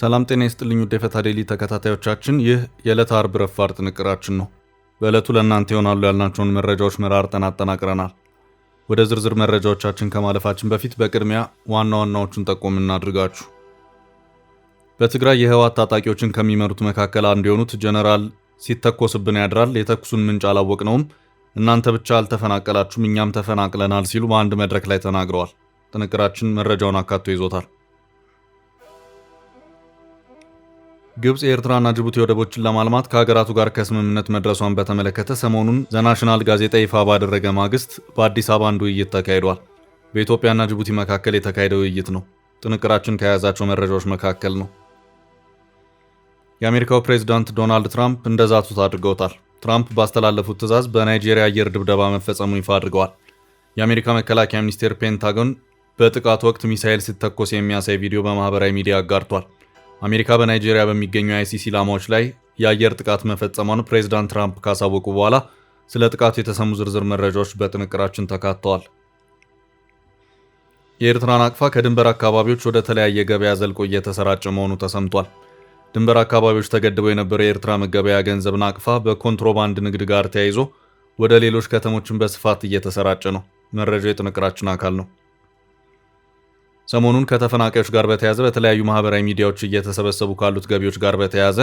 ሰላም ጤና ይስጥልኝ ውድ የፈታ ዴይሊ ተከታታዮቻችን፣ ይህ የዕለተ አርብ ረፋድ ጥንቅራችን ነው። በዕለቱ ለእናንተ ይሆናሉ ያልናቸውን መረጃዎች መራርጠን አጠናቅረናል። ወደ ዝርዝር መረጃዎቻችን ከማለፋችን በፊት በቅድሚያ ዋና ዋናዎቹን ጠቆም እናድርጋችሁ። በትግራይ የህወሓት ታጣቂዎችን ከሚመሩት መካከል አንዱ የሆኑት ጀነራል ሲተኮስብን ያድራል፣ የተኩሱን ምንጭ አላወቅነውም፣ እናንተ ብቻ አልተፈናቀላችሁም እኛም ተፈናቅለናል ሲሉ በአንድ መድረክ ላይ ተናግረዋል። ጥንቅራችን መረጃውን አካቶ ይዞታል። ግብጽ የኤርትራና ጅቡቲ ወደቦችን ለማልማት ከሀገራቱ ጋር ከስምምነት መድረሷን በተመለከተ ሰሞኑን ዘናሽናል ጋዜጣ ይፋ ባደረገ ማግስት በአዲስ አበባ አንድ ውይይት ተካሂዷል። በኢትዮጵያና ጅቡቲ መካከል የተካሄደ ውይይት ነው። ጥንቅራችን ከያዛቸው መረጃዎች መካከል ነው። የአሜሪካው ፕሬዝዳንት ዶናልድ ትራምፕ እንደዛቱት አድርገውታል። ትራምፕ ባስተላለፉት ትዕዛዝ በናይጄሪያ አየር ድብደባ መፈጸሙ ይፋ አድርገዋል። የአሜሪካ መከላከያ ሚኒስቴር ፔንታጎን በጥቃቱ ወቅት ሚሳኤል ሲተኮስ የሚያሳይ ቪዲዮ በማህበራዊ ሚዲያ አጋርቷል። አሜሪካ በናይጄሪያ በሚገኙ የአይሲሲ ኢላማዎች ላይ የአየር ጥቃት መፈጸሟን ፕሬዝዳንት ትራምፕ ካሳወቁ በኋላ ስለ ጥቃቱ የተሰሙ ዝርዝር መረጃዎች በጥንቅራችን ተካተዋል። የኤርትራ ናቅፋ ከድንበር አካባቢዎች ወደ ተለያየ ገበያ ዘልቆ እየተሰራጨ መሆኑ ተሰምቷል። ድንበር አካባቢዎች ተገድበው የነበረው የኤርትራ መገበያ ገንዘብ ናቅፋ በኮንትሮባንድ ንግድ ጋር ተያይዞ ወደ ሌሎች ከተሞችን በስፋት እየተሰራጨ ነው። መረጃው የጥንቅራችን አካል ነው። ሰሞኑን ከተፈናቃዮች ጋር በተያያዘ በተለያዩ ማህበራዊ ሚዲያዎች እየተሰበሰቡ ካሉት ገቢዎች ጋር በተያያዘ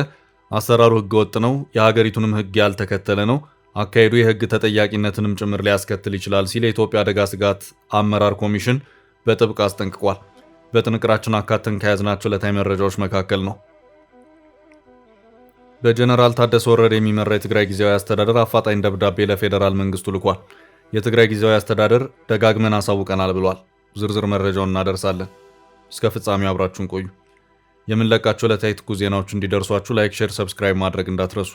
አሰራሩ ህገወጥ ነው፣ የሀገሪቱንም ህግ ያልተከተለ ነው፣ አካሄዱ የህግ ተጠያቂነትንም ጭምር ሊያስከትል ይችላል ሲል የኢትዮጵያ አደጋ ስጋት አመራር ኮሚሽን በጥብቅ አስጠንቅቋል። በጥንቅራችን አካተን ከያዝናቸው ዕለታዊ መረጃዎች መካከል ነው። በጀነራል ታደሰ ወረደ የሚመራ የትግራይ ጊዜያዊ አስተዳደር አፋጣኝ ደብዳቤ ለፌዴራል መንግስቱ ልኳል። የትግራይ ጊዜያዊ አስተዳደር ደጋግመን አሳውቀናል ብሏል። ዝርዝር መረጃውን እናደርሳለን። እስከ ፍጻሜው አብራችሁን ቆዩ። የምንለቃቸው ዕለታዊ ትኩስ ዜናዎች እንዲደርሷችሁ ላይክ፣ ሼር፣ ሰብስክራይብ ማድረግ እንዳትረሱ።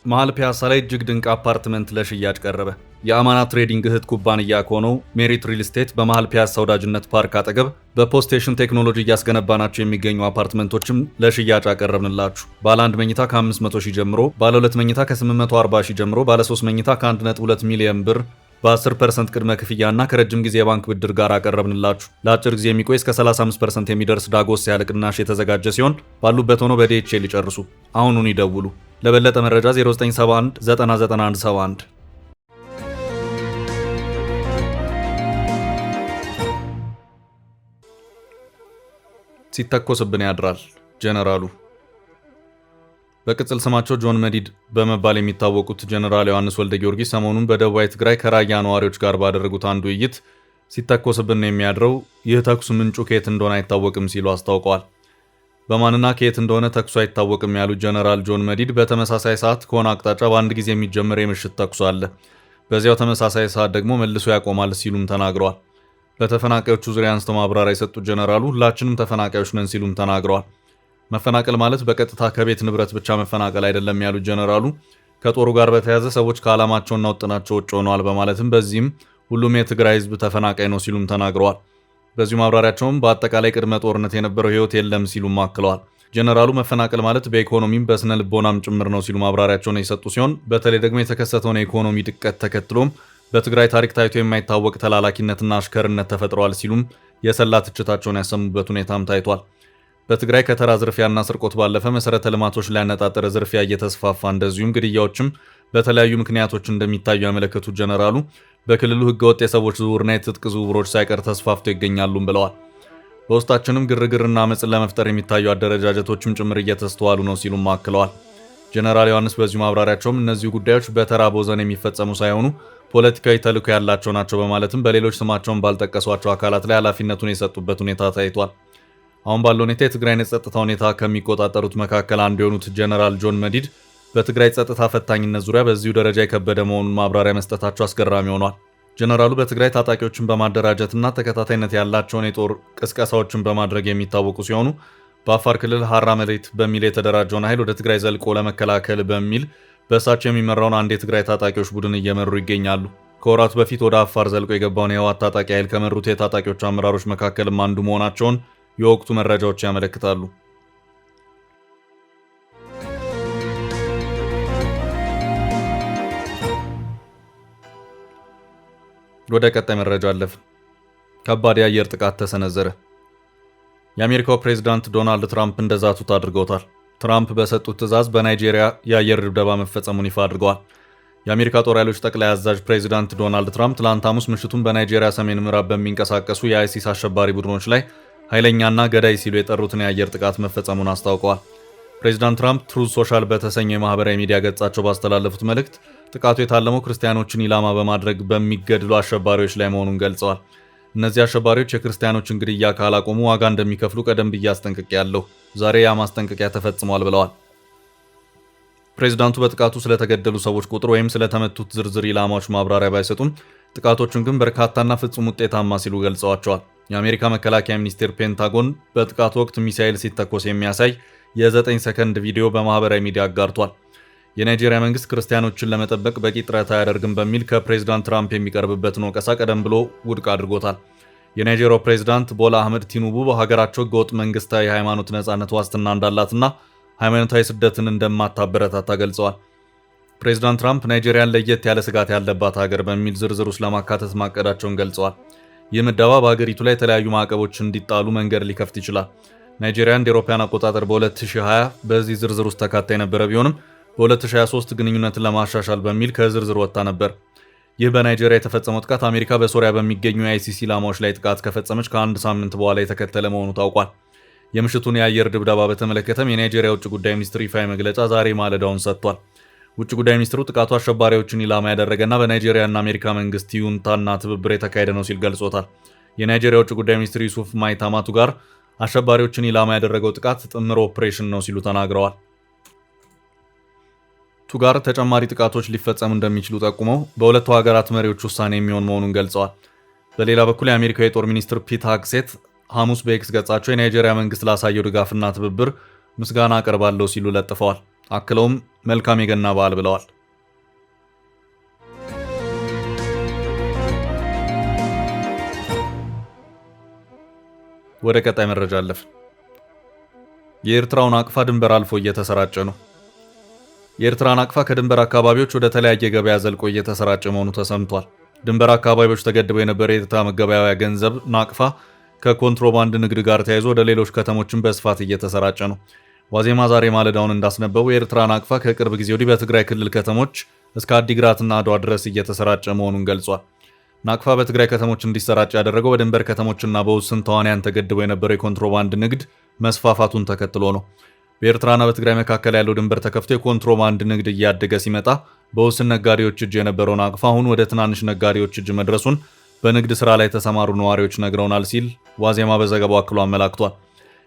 መሃል ፒያሳ ላይ እጅግ ድንቅ አፓርትመንት ለሽያጭ ቀረበ። የአማና ትሬዲንግ እህት ኩባንያ ከሆነው ሜሪት ሪል ስቴት በመሃል ፒያሳ ወዳጅነት ፓርክ አጠገብ በፖስቴሽን ቴክኖሎጂ እያስገነባናቸው የሚገኙ አፓርትመንቶችም ለሽያጭ አቀረብንላችሁ። ባለ 1 መኝታ ከ500,000 ጀምሮ፣ ባለ 2 መኝታ ከ840,000 ጀምሮ፣ ባለ 3 መኝታ ከ1.2 ሚሊዮን ብር በ10% ቅድመ ክፍያና ከረጅም ጊዜ የባንክ ብድር ጋር አቀረብንላችሁ። ለአጭር ጊዜ የሚቆይ እስከ 35% የሚደርስ ዳጎስ ያለ ቅናሽ የተዘጋጀ ሲሆን ባሉበት ሆኖ በዲኤችኤል ይጨርሱ። አሁኑን ይደውሉ። ለበለጠ መረጃ 0971 99171። ሲተኮስብን ያድራል ጀነራሉ። በቅጽል ስማቸው ጆን መዲድ በመባል የሚታወቁት ጀነራል ዮሐንስ ወልደ ጊዮርጊስ ሰሞኑን በደቡባዊ ትግራይ ከራያ ነዋሪዎች ጋር ባደረጉት አንድ ውይይት ሲተኮስብን የሚያድረው ይህ ተኩስ ምንጩ ከየት እንደሆነ አይታወቅም ሲሉ አስታውቀዋል። በማንና ከየት እንደሆነ ተኩሱ አይታወቅም ያሉት ጀነራል ጆን መዲድ በተመሳሳይ ሰዓት ከሆነ አቅጣጫ በአንድ ጊዜ የሚጀምር የምሽት ተኩስ አለ፣ በዚያው ተመሳሳይ ሰዓት ደግሞ መልሶ ያቆማል ሲሉም ተናግረዋል። በተፈናቃዮቹ ዙሪያ አንስተው ማብራሪያ የሰጡት ጀነራሉ ሁላችንም ተፈናቃዮች ነን ሲሉም ተናግረዋል። መፈናቀል ማለት በቀጥታ ከቤት ንብረት ብቻ መፈናቀል አይደለም ያሉት ጀነራሉ ከጦሩ ጋር በተያያዘ ሰዎች ከዓላማቸውና ውጥናቸው ውጭ ሆነዋል በማለትም በዚህም ሁሉም የትግራይ ህዝብ ተፈናቃይ ነው ሲሉም ተናግረዋል። በዚሁ ማብራሪያቸውም በአጠቃላይ ቅድመ ጦርነት የነበረው ህይወት የለም ሲሉም አክለዋል። ጀነራሉ መፈናቀል ማለት በኢኮኖሚም በስነ ልቦናም ጭምር ነው ሲሉ ማብራሪያቸውን የሰጡ ሲሆን በተለይ ደግሞ የተከሰተውን የኢኮኖሚ ድቀት ተከትሎም በትግራይ ታሪክ ታይቶ የማይታወቅ ተላላኪነትና አሽከርነት ተፈጥሯል ሲሉም የሰላ ትችታቸውን ያሰሙበት ሁኔታም ታይቷል። በትግራይ ከተራ ዝርፊያና ስርቆት ባለፈ መሰረተ ልማቶች ላይ ያነጣጠረ ዝርፊያ እየተስፋፋ እንደዚሁም ግድያዎችም በተለያዩ ምክንያቶች እንደሚታዩ ያመለከቱት ጀነራሉ በክልሉ ህገወጥ የሰዎች ዝውውርና የትጥቅ ዝውውሮች ሳይቀር ተስፋፍተው ይገኛሉም ብለዋል። በውስጣችንም ግርግርና አመፅን ለመፍጠር የሚታዩ አደረጃጀቶችም ጭምር እየተስተዋሉ ነው ሲሉም አክለዋል። ጀነራል ዮሐንስ በዚሁ ማብራሪያቸውም እነዚህ ጉዳዮች በተራ ቦዘን የሚፈጸሙ ሳይሆኑ ፖለቲካዊ ተልዕኮ ያላቸው ናቸው በማለትም በሌሎች ስማቸውን ባልጠቀሷቸው አካላት ላይ ኃላፊነቱን የሰጡበት ሁኔታ ታይቷል። አሁን ባለው ሁኔታ የትግራይን የጸጥታ ሁኔታ ከሚቆጣጠሩት መካከል አንዱ የሆኑት ጀነራል ጆን መዲድ በትግራይ ጸጥታ ፈታኝነት ዙሪያ በዚሁ ደረጃ የከበደ መሆኑን ማብራሪያ መስጠታቸው አስገራሚ ሆኗል። ጀነራሉ በትግራይ ታጣቂዎችን በማደራጀትና ተከታታይነት ያላቸውን የጦር ቅስቀሳዎችን በማድረግ የሚታወቁ ሲሆኑ በአፋር ክልል ሀራ መሬት በሚል የተደራጀውን ኃይል ወደ ትግራይ ዘልቆ ለመከላከል በሚል በእሳቸው የሚመራውን አንድ የትግራይ ታጣቂዎች ቡድን እየመሩ ይገኛሉ። ከወራት በፊት ወደ አፋር ዘልቆ የገባውን የህወሓት ታጣቂ ኃይል ከመሩት የታጣቂዎች አመራሮች መካከልም አንዱ መሆናቸውን የወቅቱ መረጃዎች ያመለክታሉ። ወደ ቀጣይ መረጃ አለፍን። ከባድ የአየር ጥቃት ተሰነዘረ። የአሜሪካው ፕሬዝዳንት ዶናልድ ትራምፕ እንደዛቱት አድርገውታል። ትራምፕ በሰጡት ትዕዛዝ በናይጄሪያ የአየር ድብደባ መፈጸሙን ይፋ አድርገዋል። የአሜሪካ ጦር ኃይሎች ጠቅላይ አዛዥ ፕሬዝዳንት ዶናልድ ትራምፕ ትላንት ሐሙስ ምሽቱን በናይጄሪያ ሰሜን ምዕራብ በሚንቀሳቀሱ የአይሲስ አሸባሪ ቡድኖች ላይ ኃይለኛና ገዳይ ሲሉ የጠሩትን የአየር ጥቃት መፈጸሙን አስታውቀዋል። ፕሬዝዳንት ትራምፕ ትሩዝ ሶሻል በተሰኘው የማህበራዊ ሚዲያ ገጻቸው ባስተላለፉት መልእክት ጥቃቱ የታለመው ክርስቲያኖችን ኢላማ በማድረግ በሚገድሉ አሸባሪዎች ላይ መሆኑን ገልጸዋል። እነዚህ አሸባሪዎች የክርስቲያኖችን ግድያ ካላቆሙ ዋጋ እንደሚከፍሉ ቀደም ብዬ አስጠንቅቄያለሁ። ዛሬ ያ ማስጠንቀቂያ ተፈጽሟል ብለዋል። ፕሬዝዳንቱ በጥቃቱ ስለተገደሉ ሰዎች ቁጥር ወይም ስለተመቱት ዝርዝር ኢላማዎች ማብራሪያ ባይሰጡም ጥቃቶቹን ግን በርካታና ፍጹም ውጤታማ ሲሉ ገልጸዋቸዋል። የአሜሪካ መከላከያ ሚኒስቴር ፔንታጎን በጥቃቱ ወቅት ሚሳኤል ሲተኮስ የሚያሳይ የ9 ሰከንድ ቪዲዮ በማህበራዊ ሚዲያ አጋርቷል። የናይጄሪያ መንግስት ክርስቲያኖችን ለመጠበቅ በቂ ጥረት አያደርግም በሚል ከፕሬዝዳንት ትራምፕ የሚቀርብበትን ወቀሳ ቀደም ብሎ ውድቅ አድርጎታል። የናይጄሪያው ፕሬዝዳንት ቦላ አህመድ ቲኑቡ በሀገራቸው ህገወጥ መንግስታዊ የሃይማኖት ነጻነት ዋስትና እንዳላትና ሃይማኖታዊ ስደትን እንደማታበረታታ ገልጸዋል። ፕሬዝዳንት ትራምፕ ናይጄሪያን ለየት ያለ ስጋት ያለባት ሀገር በሚል ዝርዝር ውስጥ ለማካተት ማቀዳቸውን ገልጸዋል። ይህ ምደባ በሀገሪቱ ላይ የተለያዩ ማዕቀቦች እንዲጣሉ መንገድ ሊከፍት ይችላል። ናይጄሪያ እንደ አውሮፓውያን አቆጣጠር በ2020 በዚህ ዝርዝር ውስጥ ተካታ የነበረ ቢሆንም በ2023 ግንኙነትን ለማሻሻል በሚል ከዝርዝር ወጥታ ነበር። ይህ በናይጄሪያ የተፈጸመው ጥቃት አሜሪካ በሶሪያ በሚገኙ የአይሲስ ኢላማዎች ላይ ጥቃት ከፈጸመች ከአንድ ሳምንት በኋላ የተከተለ መሆኑ ታውቋል። የምሽቱን የአየር ድብደባ በተመለከተም የናይጄሪያ ውጭ ጉዳይ ሚኒስትር ይፋዊ መግለጫ ዛሬ ማለዳውን ሰጥቷል። ውጭ ጉዳይ ሚኒስትሩ ጥቃቱ አሸባሪዎችን ኢላማ ያደረገና በናይጄሪያና አሜሪካ መንግስት ይሁንታና ትብብር የተካሄደ ነው ሲል ገልጾታል። የናይጄሪያ ውጭ ጉዳይ ሚኒስትር ዩሱፍ ማይታማቱ ጋር አሸባሪዎችን ኢላማ ያደረገው ጥቃት ጥምር ኦፕሬሽን ነው ሲሉ ተናግረዋል። ቱጋር ተጨማሪ ጥቃቶች ሊፈጸሙ እንደሚችሉ ጠቁመው በሁለቱ ሀገራት መሪዎች ውሳኔ የሚሆን መሆኑን ገልጸዋል። በሌላ በኩል የአሜሪካ የጦር ሚኒስትር ፒት ሄግሴት ሐሙስ በኤክስ ገጻቸው የናይጄሪያ መንግስት ላሳየው ድጋፍና ትብብር ምስጋና አቀርባለሁ ሲሉ ለጥፈዋል። አክለውም መልካም የገና በዓል ብለዋል። ወደ ቀጣይ መረጃ አለፍን። የኤርትራው ናቅፋ ድንበር አልፎ እየተሰራጨ ነው። የኤርትራ ናቅፋ ከድንበር አካባቢዎች ወደ ተለያየ ገበያ ዘልቆ እየተሰራጨ መሆኑ ተሰምቷል። ድንበር አካባቢዎች ተገድበው የነበረ የኤርትራ መገበያያ ገንዘብ ናቅፋ ከኮንትሮባንድ ንግድ ጋር ተያይዞ ወደ ሌሎች ከተሞችን በስፋት እየተሰራጨ ነው። ዋዜማ ዛሬ ማለዳውን እንዳስነበቡ የኤርትራ ናቅፋ ከቅርብ ጊዜ ወዲህ በትግራይ ክልል ከተሞች እስከ አዲግራትና አድዋ ድረስ እየተሰራጨ መሆኑን ገልጿል። ናቅፋ በትግራይ ከተሞች እንዲሰራጭ ያደረገው በድንበር ከተሞችና በውስን ተዋንያን ተገድበው የነበረው የኮንትሮባንድ ንግድ መስፋፋቱን ተከትሎ ነው። በኤርትራና በትግራይ መካከል ያለው ድንበር ተከፍቶ የኮንትሮባንድ ንግድ እያደገ ሲመጣ በውስን ነጋዴዎች እጅ የነበረው ናቅፋ አሁን ወደ ትናንሽ ነጋዴዎች እጅ መድረሱን በንግድ ስራ ላይ የተሰማሩ ነዋሪዎች ነግረውናል ሲል ዋዜማ በዘገባው አክሎ አመላክቷል።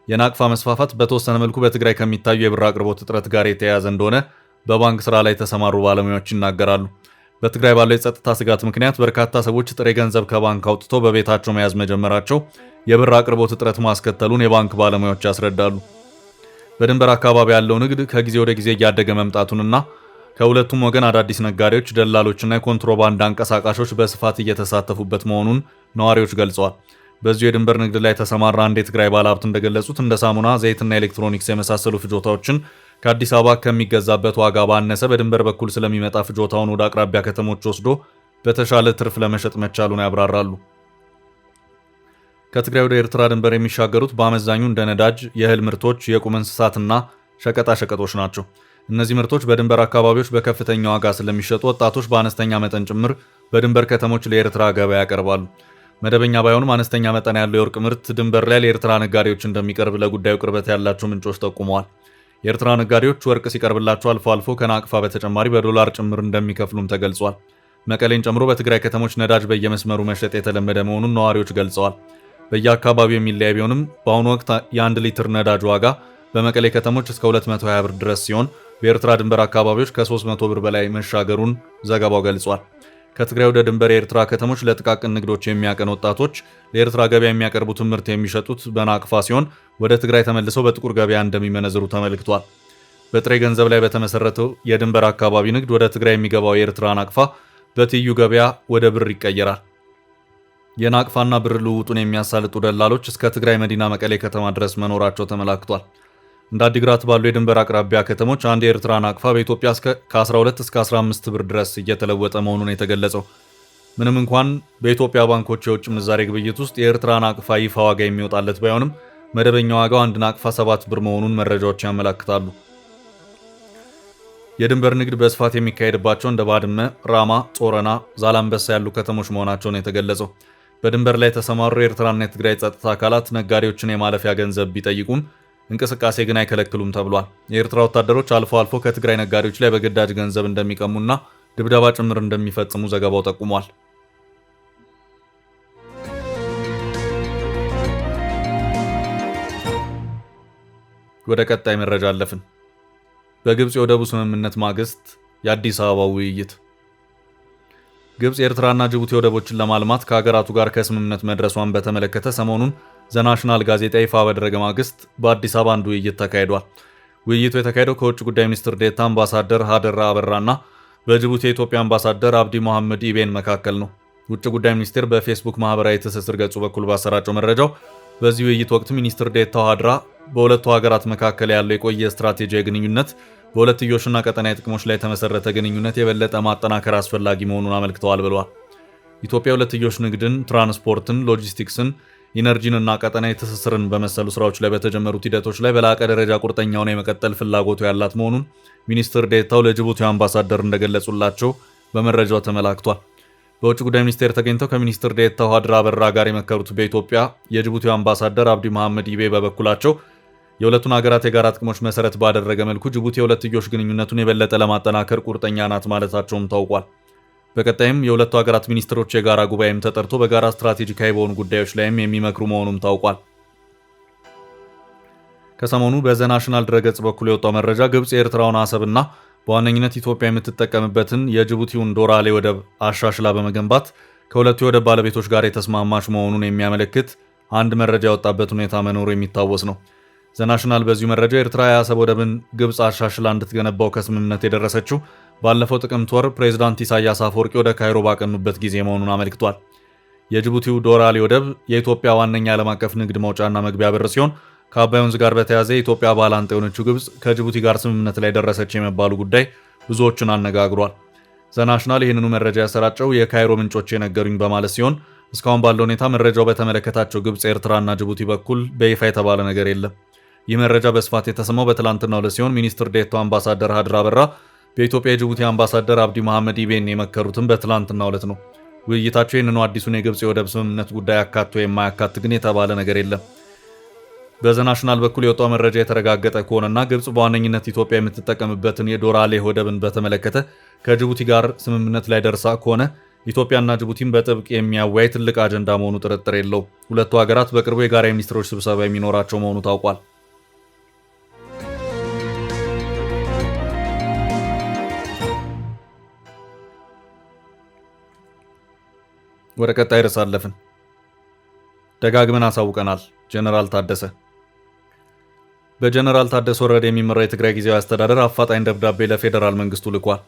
የናቅፋ መስፋፋት በተወሰነ መልኩ በትግራይ ከሚታዩ የብር አቅርቦት እጥረት ጋር የተያያዘ እንደሆነ በባንክ ስራ ላይ የተሰማሩ ባለሙያዎች ይናገራሉ። በትግራይ ባለው የጸጥታ ስጋት ምክንያት በርካታ ሰዎች ጥሬ ገንዘብ ከባንክ አውጥተው በቤታቸው መያዝ መጀመራቸው የብር አቅርቦት እጥረት ማስከተሉን የባንክ ባለሙያዎች ያስረዳሉ። በድንበር አካባቢ ያለው ንግድ ከጊዜ ወደ ጊዜ እያደገ መምጣቱንና ከሁለቱም ወገን አዳዲስ ነጋዴዎች፣ ደላሎችና የኮንትሮባንድ አንቀሳቃሾች በስፋት እየተሳተፉበት መሆኑን ነዋሪዎች ገልጸዋል። በዚሁ የድንበር ንግድ ላይ የተሰማራ አንድ የትግራይ ባለሀብት እንደገለጹት እንደ ሳሙና፣ ዘይትና ኤሌክትሮኒክስ የመሳሰሉ ፍጆታዎችን ከአዲስ አበባ ከሚገዛበት ዋጋ ባነሰ በድንበር በኩል ስለሚመጣ ፍጆታውን ወደ አቅራቢያ ከተሞች ወስዶ በተሻለ ትርፍ ለመሸጥ መቻሉን ያብራራሉ። ከትግራይ ወደ ኤርትራ ድንበር የሚሻገሩት በአመዛኙ እንደ ነዳጅ፣ የእህል ምርቶች፣ የቁም እንስሳትና ሸቀጣሸቀጦች ናቸው። እነዚህ ምርቶች በድንበር አካባቢዎች በከፍተኛ ዋጋ ስለሚሸጡ ወጣቶች በአነስተኛ መጠን ጭምር በድንበር ከተሞች ለኤርትራ ገበያ ያቀርባሉ። መደበኛ ባይሆንም አነስተኛ መጠን ያለው የወርቅ ምርት ድንበር ላይ ለኤርትራ ነጋዴዎች እንደሚቀርብ ለጉዳዩ ቅርበት ያላቸው ምንጮች ጠቁመዋል። የኤርትራ ነጋዴዎች ወርቅ ሲቀርብላቸው አልፎ አልፎ ከናቅፋ በተጨማሪ በዶላር ጭምር እንደሚከፍሉም ተገልጿል። መቀሌን ጨምሮ በትግራይ ከተሞች ነዳጅ በየመስመሩ መሸጥ የተለመደ መሆኑን ነዋሪዎች ገልጸዋል። በየአካባቢው የሚለያይ ቢሆንም በአሁኑ ወቅት የ1 ሊትር ነዳጅ ዋጋ በመቀሌ ከተሞች እስከ 220 ብር ድረስ ሲሆን በኤርትራ ድንበር አካባቢዎች ከ300 ብር በላይ መሻገሩን ዘገባው ገልጿል። ከትግራይ ወደ ድንበር የኤርትራ ከተሞች ለጥቃቅን ንግዶች የሚያቀኑ ወጣቶች ለኤርትራ ገበያ የሚያቀርቡትን ምርት የሚሸጡት በናቅፋ ሲሆን ወደ ትግራይ ተመልሰው በጥቁር ገበያ እንደሚመነዝሩ ተመልክቷል። በጥሬ ገንዘብ ላይ በተመሰረተው የድንበር አካባቢ ንግድ ወደ ትግራይ የሚገባው የኤርትራ ናቅፋ በትይዩ ገበያ ወደ ብር ይቀየራል። የናቅፋና ብር ልውውጡን የሚያሳልጡ ደላሎች እስከ ትግራይ መዲና መቀሌ ከተማ ድረስ መኖራቸው ተመላክቷል። እንደ አዲግራት ባሉ የድንበር አቅራቢያ ከተሞች አንድ የኤርትራ ናቅፋ በኢትዮጵያ ከ12 እስከ 15 ብር ድረስ እየተለወጠ መሆኑን የተገለጸው ምንም እንኳን በኢትዮጵያ ባንኮች የውጭ ምንዛሬ ግብይት ውስጥ የኤርትራ ናቅፋ ይፋ ዋጋ የሚወጣለት ባይሆንም መደበኛ ዋጋው አንድ ናቅፋ 7 ብር መሆኑን መረጃዎች ያመለክታሉ። የድንበር ንግድ በስፋት የሚካሄድባቸው እንደ ባድመ፣ ራማ፣ ጾረና፣ ዛላምበሳ ያሉ ከተሞች መሆናቸውን የተገለጸው በድንበር ላይ የተሰማሩ የኤርትራና የትግራይ ጸጥታ አካላት ነጋዴዎችን የማለፊያ ገንዘብ ቢጠይቁም እንቅስቃሴ ግን አይከለክሉም ተብሏል። የኤርትራ ወታደሮች አልፎ አልፎ ከትግራይ ነጋዴዎች ላይ በግዳጅ ገንዘብ እንደሚቀሙና ድብደባ ጭምር እንደሚፈጽሙ ዘገባው ጠቁሟል። ወደ ቀጣይ መረጃ አለፍን። በግብጽ የወደቡ ስምምነት ማግስት የአዲስ አበባው ውይይት። ግብጽ የኤርትራና ጅቡቲ ወደቦችን ለማልማት ከሀገራቱ ጋር ከስምምነት መድረሷን በተመለከተ ሰሞኑን ዘናሽናል ጋዜጣ ይፋ ባደረገ ማግስት በአዲስ አበባ አንድ ውይይት ተካሂዷል። ውይይቱ የተካሄደው ከውጭ ጉዳይ ሚኒስትር ዴኤታ አምባሳደር ሀደራ አበራና በጅቡቲ የኢትዮጵያ አምባሳደር አብዲ መሐመድ ኢቤን መካከል ነው። ውጭ ጉዳይ ሚኒስቴር በፌስቡክ ማህበራዊ ትስስር ገጹ በኩል ባሰራጨው መረጃው በዚህ ውይይት ወቅት ሚኒስትር ዴኤታው ሀድራ በሁለቱ ሀገራት መካከል ያለው የቆየ ስትራቴጂያዊ ግንኙነት በሁለትዮሽና ቀጠናዊ ጥቅሞች ላይ የተመሰረተ ግንኙነት የበለጠ ማጠናከር አስፈላጊ መሆኑን አመልክተዋል ብለዋል። ኢትዮጵያ ሁለትዮሽ ንግድን፣ ትራንስፖርትን፣ ሎጂስቲክስን፣ ኢነርጂንና ቀጠናዊ ትስስርን በመሰሉ ስራዎች ላይ በተጀመሩት ሂደቶች ላይ በላቀ ደረጃ ቁርጠኛ ሆና የመቀጠል ፍላጎቱ ያላት መሆኑን ሚኒስትር ዴኤታው ለጅቡቲው አምባሳደር እንደገለጹላቸው በመረጃው ተመላክቷል። በውጭ ጉዳይ ሚኒስቴር ተገኝተው ከሚኒስትር ዴኤታው ሀድራ አበራ ጋር የመከሩት በኢትዮጵያ የጅቡቲው አምባሳደር አብዲ መሐመድ ኢቤ በበኩላቸው የሁለቱን ሀገራት የጋራ ጥቅሞች መሰረት ባደረገ መልኩ ጅቡቲ የሁለትዮሽ ግንኙነቱን የበለጠ ለማጠናከር ቁርጠኛ ናት ማለታቸውም ታውቋል። በቀጣይም የሁለቱ ሀገራት ሚኒስትሮች የጋራ ጉባኤም ተጠርቶ በጋራ ስትራቴጂካዊ በሆኑ ጉዳዮች ላይም የሚመክሩ መሆኑም ታውቋል። ከሰሞኑ በዘናሽናል ድረገጽ በኩል የወጣው መረጃ ግብጽ የኤርትራውን አሰብና በዋነኝነት ኢትዮጵያ የምትጠቀምበትን የጅቡቲውን ዶራሌ ወደብ አሻሽላ በመገንባት ከሁለቱ የወደብ ባለቤቶች ጋር የተስማማች መሆኑን የሚያመለክት አንድ መረጃ ያወጣበት ሁኔታ መኖሩ የሚታወስ ነው። ዘናሽናል በዚሁ መረጃ ኤርትራ የአሰብ ወደብን ግብጽ አሻሽላ እንድትገነባው ከስምምነት የደረሰችው ባለፈው ጥቅምት ወር ፕሬዝዳንት ኢሳያስ አፈወርቂ ወደ ካይሮ ባቀኑበት ጊዜ መሆኑን አመልክቷል። የጅቡቲው ዶራሌ ወደብ የኢትዮጵያ ዋነኛ ዓለም አቀፍ ንግድ መውጫና መግቢያ በር ሲሆን ከአባይ ወንዝ ጋር በተያያዘ የኢትዮጵያ ባላንጣ የሆነችው ግብጽ ከጅቡቲ ጋር ስምምነት ላይ ደረሰች የመባሉ ጉዳይ ብዙዎችን አነጋግሯል። ዘናሽናል ይህንኑ መረጃ ያሰራጨው የካይሮ ምንጮች የነገሩኝ በማለት ሲሆን እስካሁን ባለው ሁኔታ መረጃው በተመለከታቸው ግብጽ፣ ኤርትራና ጅቡቲ በኩል በይፋ የተባለ ነገር የለም። ይህ መረጃ በስፋት የተሰማው በትላንትናው ዕለት ሲሆን ሚኒስትር ዴኤታው አምባሳደር ሀድራ አበራ በኢትዮጵያ የጅቡቲ አምባሳደር አብዲ መሐመድ ኢቤን የመከሩትም በትላንትናው ዕለት ነው። ውይይታቸው ይህንኑ አዲሱን የግብጽ የወደብ ስምምነት ጉዳይ አካቶ የማያካት ግን የተባለ ነገር የለም። በዘናሽናል በኩል የወጣው መረጃ የተረጋገጠ ከሆነና ግብጽ በዋነኝነት ኢትዮጵያ የምትጠቀምበትን የዶራሌ ወደብን በተመለከተ ከጅቡቲ ጋር ስምምነት ላይ ደርሳ ከሆነ ኢትዮጵያና ጅቡቲን በጥብቅ የሚያወያይ ትልቅ አጀንዳ መሆኑ ጥርጥር የለው። ሁለቱ ሀገራት በቅርቡ የጋራ የሚኒስትሮች ስብሰባ የሚኖራቸው መሆኑ ታውቋል። ወደ ቀጣይ ርዕስ አለፍን። ደጋግመን አሳውቀናል። ጀነራል ታደሰ በጀነራል ታደሰ ወረደ የሚመራው የትግራይ ጊዜያዊ አስተዳደር አፋጣኝ ደብዳቤ ለፌዴራል መንግስቱ ልኳል።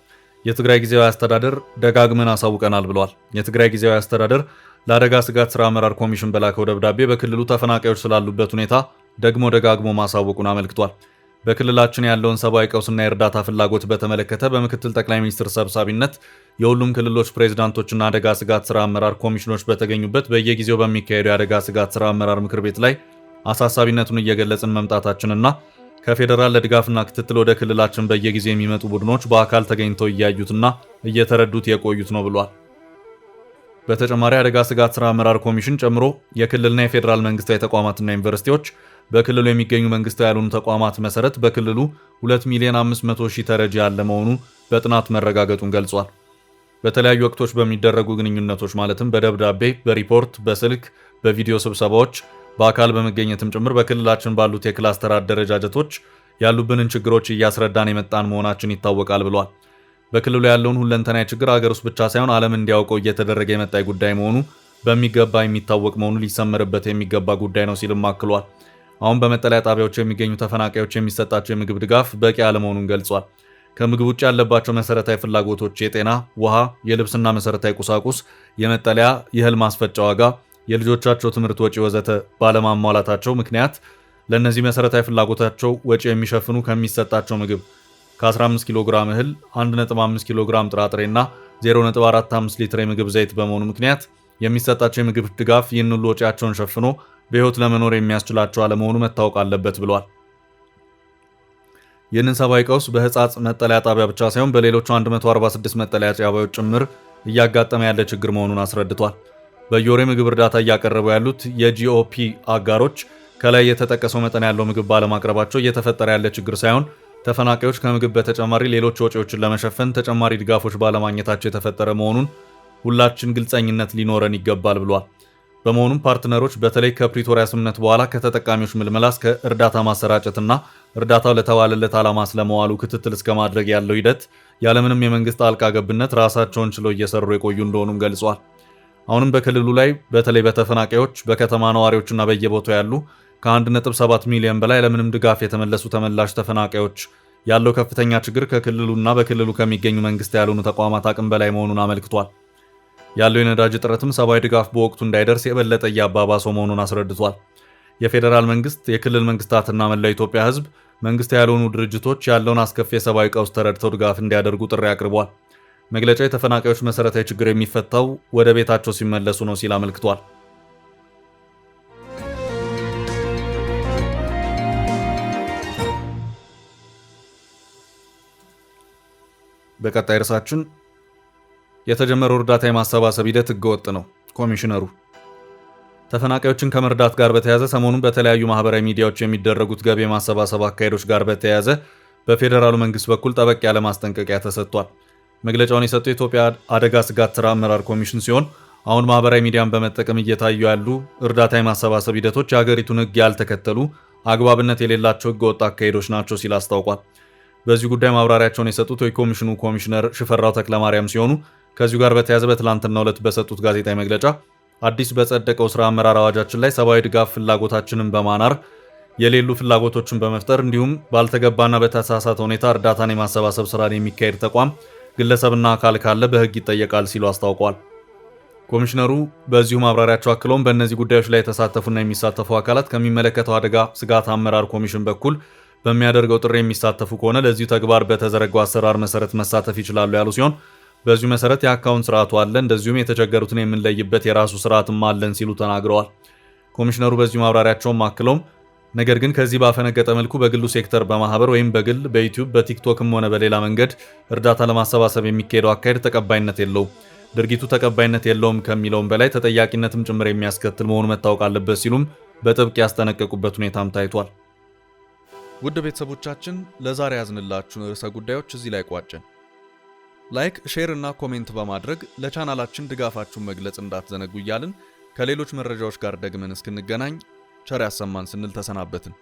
የትግራይ ጊዜያዊ አስተዳደር ደጋግመን አሳውቀናል ብሏል። የትግራይ ጊዜያዊ አስተዳደር ለአደጋ ስጋት ስራ አመራር ኮሚሽን በላከው ደብዳቤ በክልሉ ተፈናቃዮች ስላሉበት ሁኔታ ደግሞ ደጋግሞ ማሳወቁን አመልክቷል። በክልላችን ያለውን ሰብአዊ ቀውስና የእርዳታ ፍላጎት በተመለከተ በምክትል ጠቅላይ ሚኒስትር ሰብሳቢነት የሁሉም ክልሎች ፕሬዝዳንቶችና አደጋ ስጋት ስራ አመራር ኮሚሽኖች በተገኙበት በየጊዜው በሚካሄደው የአደጋ ስጋት ስራ አመራር ምክር ቤት ላይ አሳሳቢነቱን እየገለጽን መምጣታችንና ከፌዴራል ለድጋፍና ክትትል ወደ ክልላችን በየጊዜው የሚመጡ ቡድኖች በአካል ተገኝተው እያዩትና እየተረዱት የቆዩት ነው ብሏል። በተጨማሪ አደጋ ስጋት ስራ አመራር ኮሚሽን ጨምሮ የክልልና የፌዴራል መንግስታዊ ተቋማትና ዩኒቨርሲቲዎች በክልሉ የሚገኙ መንግስታዊ ያልሆኑ ተቋማት መሰረት በክልሉ 2,500,000 ተረጂ ያለ መሆኑ በጥናት መረጋገጡን ገልጿል። በተለያዩ ወቅቶች በሚደረጉ ግንኙነቶች ማለትም በደብዳቤ፣ በሪፖርት፣ በስልክ፣ በቪዲዮ ስብሰባዎች፣ በአካል በመገኘትም ጭምር በክልላችን ባሉት የክላስተር አደረጃጀቶች ያሉብንን ችግሮች እያስረዳን የመጣን መሆናችን ይታወቃል ብሏል። በክልሉ ያለውን ሁለንተናዊ ችግር አገር ውስጥ ብቻ ሳይሆን ዓለም እንዲያውቀው እየተደረገ የመጣ ጉዳይ መሆኑ በሚገባ የሚታወቅ መሆኑ ሊሰመርበት የሚገባ ጉዳይ ነው ሲልም አክሏል። አሁን በመጠለያ ጣቢያዎች የሚገኙ ተፈናቃዮች የሚሰጣቸው የምግብ ድጋፍ በቂ አለመሆኑን ገልጿል። ከምግብ ውጭ ያለባቸው መሰረታዊ ፍላጎቶች የጤና፣ ውሃ፣ የልብስና መሰረታዊ ቁሳቁስ፣ የመጠለያ፣ የእህል ማስፈጫ ዋጋ፣ የልጆቻቸው ትምህርት ወጪ ወዘተ ባለማሟላታቸው ምክንያት ለእነዚህ መሰረታዊ ፍላጎታቸው ወጪ የሚሸፍኑ ከሚሰጣቸው ምግብ ከ15 ኪሎ ግራም እህል፣ 1.5 ኪሎ ግራም ጥራጥሬና 0.45 ሊትር የምግብ ዘይት በመሆኑ ምክንያት የሚሰጣቸው የምግብ ድጋፍ ይህን ሁሉ ወጪያቸውን ሸፍኖ በሕይወት ለመኖር የሚያስችላቸው አለመሆኑ መታወቅ አለበት ብሏል። ይህንን ሰብአዊ ቀውስ በሕጻጽ መጠለያ ጣቢያ ብቻ ሳይሆን በሌሎቹ 146 መጠለያ ጣቢያዎች ጭምር እያጋጠመ ያለ ችግር መሆኑን አስረድቷል። በየወሩ ምግብ እርዳታ እያቀረቡ ያሉት የጂኦፒ አጋሮች ከላይ የተጠቀሰው መጠን ያለው ምግብ ባለማቅረባቸው እየተፈጠረ ያለ ችግር ሳይሆን ተፈናቃዮች ከምግብ በተጨማሪ ሌሎች ወጪዎችን ለመሸፈን ተጨማሪ ድጋፎች ባለማግኘታቸው የተፈጠረ መሆኑን ሁላችን ግልጸኝነት ሊኖረን ይገባል ብሏል። በመሆኑም ፓርትነሮች በተለይ ከፕሪቶሪያ ስምምነት በኋላ ከተጠቃሚዎች ምልመላ እስከ እርዳታ ማሰራጨትና እርዳታው ለተባለለት ዓላማ ስለመዋሉ ክትትል እስከ ማድረግ ያለው ሂደት ያለምንም የመንግስት ጣልቃ ገብነት ራሳቸውን ችለው እየሰሩ የቆዩ እንደሆኑም ገልጿል። አሁንም በክልሉ ላይ በተለይ በተፈናቃዮች በከተማ ነዋሪዎችና በየቦታው ያሉ ከ1.7 ሚሊዮን በላይ ለምንም ድጋፍ የተመለሱ ተመላሽ ተፈናቃዮች ያለው ከፍተኛ ችግር ከክልሉና በክልሉ ከሚገኙ መንግስት ያልሆኑ ተቋማት አቅም በላይ መሆኑን አመልክቷል። ያለው የነዳጅ እጥረትም ሰብአዊ ድጋፍ በወቅቱ እንዳይደርስ የበለጠ እያባባሰው መሆኑን አስረድቷል። የፌዴራል መንግስት፣ የክልል መንግስታትና መላው ኢትዮጵያ ህዝብ መንግስት ያልሆኑ ድርጅቶች ያለውን አስከፊ የሰብአዊ ቀውስ ተረድተው ድጋፍ እንዲያደርጉ ጥሪ አቅርቧል። መግለጫው የተፈናቃዮች መሰረታዊ ችግር የሚፈታው ወደ ቤታቸው ሲመለሱ ነው ሲል አመልክቷል። በቀጣይ ርዕሳችን የተጀመረው እርዳታ የማሰባሰብ ሂደት ህገወጥ ነው ኮሚሽነሩ። ተፈናቃዮችን ከመርዳት ጋር በተያያዘ ሰሞኑን በተለያዩ ማህበራዊ ሚዲያዎች የሚደረጉት ገቢ የማሰባሰብ አካሄዶች ጋር በተያያዘ በፌዴራሉ መንግስት በኩል ጠበቅ ያለ ማስጠንቀቂያ ተሰጥቷል። መግለጫውን የሰጠው የኢትዮጵያ አደጋ ስጋት ስራ አመራር ኮሚሽን ሲሆን አሁን ማህበራዊ ሚዲያን በመጠቀም እየታዩ ያሉ እርዳታ የማሰባሰብ ሂደቶች የሀገሪቱን ህግ ያልተከተሉ አግባብነት የሌላቸው ህገወጥ አካሄዶች ናቸው ሲል አስታውቋል። በዚህ ጉዳይ ማብራሪያቸውን የሰጡት የኮሚሽኑ ኮሚሽነር ሽፈራው ተክለማርያም ሲሆኑ ከዚሁ ጋር በተያያዘ በትላንትናው ዕለት በሰጡት ጋዜጣዊ መግለጫ አዲስ በጸደቀው ስራ አመራር አዋጃችን ላይ ሰብአዊ ድጋፍ ፍላጎታችንን በማናር የሌሉ ፍላጎቶችን በመፍጠር እንዲሁም ባልተገባና በተሳሳተ ሁኔታ እርዳታን የማሰባሰብ ስራን የሚካሄድ ተቋም ግለሰብና አካል ካለ በህግ ይጠየቃል ሲሉ አስታውቀዋል። ኮሚሽነሩ በዚሁ ማብራሪያቸው አክለውም በእነዚህ ጉዳዮች ላይ የተሳተፉና የሚሳተፉ አካላት ከሚመለከተው አደጋ ስጋት አመራር ኮሚሽን በኩል በሚያደርገው ጥሪ የሚሳተፉ ከሆነ ለዚሁ ተግባር በተዘረጋው አሰራር መሰረት መሳተፍ ይችላሉ ያሉ ሲሆን በዚሁ መሰረት የአካውንት ስርዓቱ አለ፣ እንደዚሁም የተቸገሩትን የምንለይበት የራሱ ስርዓትም አለን ሲሉ ተናግረዋል። ኮሚሽነሩ በዚሁ ማብራሪያቸውም አክለውም ነገር ግን ከዚህ ባፈነገጠ መልኩ በግሉ ሴክተር በማህበር ወይም በግል በዩቲዩብ በቲክቶክም ሆነ በሌላ መንገድ እርዳታ ለማሰባሰብ የሚካሄደው አካሄድ ተቀባይነት የለውም። ድርጊቱ ተቀባይነት የለውም ከሚለውም በላይ ተጠያቂነትም ጭምር የሚያስከትል መሆኑ መታወቅ አለበት ሲሉም በጥብቅ ያስጠነቀቁበት ሁኔታም ታይቷል። ውድ ቤተሰቦቻችን ለዛሬ ያዝንላችሁ ርዕሰ ጉዳዮች እዚህ ላይ ቋጨን። ላይክ፣ ሼር እና ኮሜንት በማድረግ ለቻናላችን ድጋፋችሁን መግለጽ እንዳትዘነጉ እያልን ከሌሎች መረጃዎች ጋር ደግመን እስክንገናኝ ቸር ያሰማን ስንል ተሰናበትን።